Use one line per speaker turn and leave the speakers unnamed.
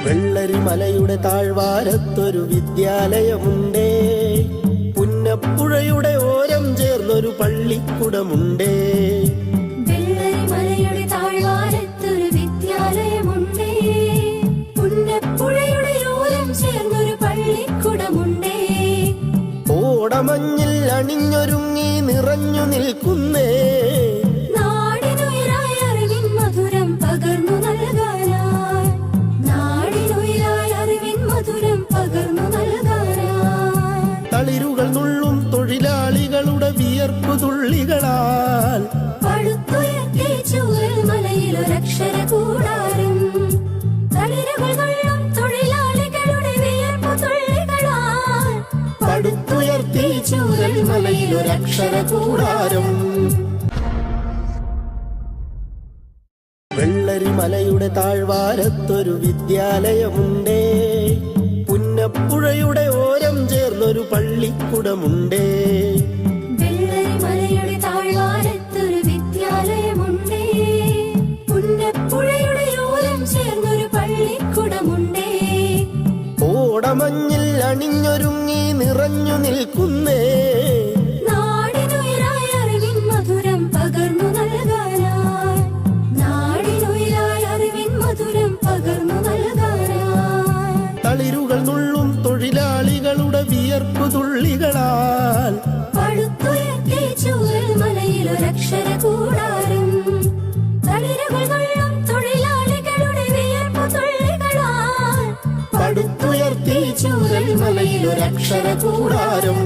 വെള്ളരിമലയുടെ താഴ്വാരത്തൊരു വിദ്യാലയമുണ്ടേ, പുന്നപ്പുഴയുടെ ഓരം ചേർന്നൊരു പള്ളിക്കുടമുണ്ടേ.
വെള്ളരിമലയുടെ താഴ്വാരത്തൊരു വിദ്യാലയമുണ്ടേ, പുന്നപ്പുഴയുടെ ഓരം ചേർന്നൊരു പള്ളിക്കുടമുണ്ടേ.
ഓടമഞ്ഞിൽ അണിഞ്ഞൊരുങ്ങി നിറഞ്ഞു നിൽക്കുന്നേ,
നാടിനുയരായ അറിവിൻ മധുരം പകർന്നു നൽകാനായി, നാടിനുയരായ അറിവിൻ മധുരം പകർന്നു നൽകാനായി.
തളിരുകൾ നുള്ളും തൊഴിലാളികളുടെ വിയർപ്പു തുള്ളികളാൽ
പടുത്തുയർത്തി ചൂരൽമലയിലൊരക്ഷര കൂടാരം, തളിരുകൾ നുള്ളും തൊഴിലാളികളുടെ വിയർപ്പു തുള്ളികളാൽ
പടുത്തുയർത്തി ചൂരൽമലയിലൊരക്ഷര കൂടാരം. വെള്ളരിമലയുടെ താഴ്വാരത്തൊരു വിദ്യാലയമുണ്ടേ, പുന്നപ്പുഴയുടെ ഓരം ചേർന്നൊരു പള്ളിക്കുടമുണ്ടേ.
വെള്ളരിമലയുടെ താഴ്വാരത്തൊരു വിദ്യാലയമുണ്ടേ, പുന്നപ്പുഴയുടെ ഓരം ചേർന്നൊരു പള്ളിക്കുടമുണ്ടേ.
ഓടമഞ്ഞിൽ അണിഞ്ഞൊരുങ്ങി നിറഞ്ഞു നിൽക്കുന്നേ,
നാടിനുയരായ അറിവിൻ മധുരം പകർന്നു നൽകാനായി, നാടിനുയരായ അറിവിൻ മധുരം പകർന്നു നൽകാനായി.
തളിരുകൾ നുള്ളും തൊഴിലാളികളുടെ വിയർപ്പു തുള്ളികളാൽ
പടുത്തുയർത്തി ചൂരൽമലയിലൊരക്ഷര കൂടാരം, തളിരുകൾ നുള്ളും തൊഴിലാളികളുടെ വിയർപ്പു തുള്ളികളാൽ
പടുത്തുയർത്തി ചൂരൽമലയിലൊരക്ഷര കൂടാരം.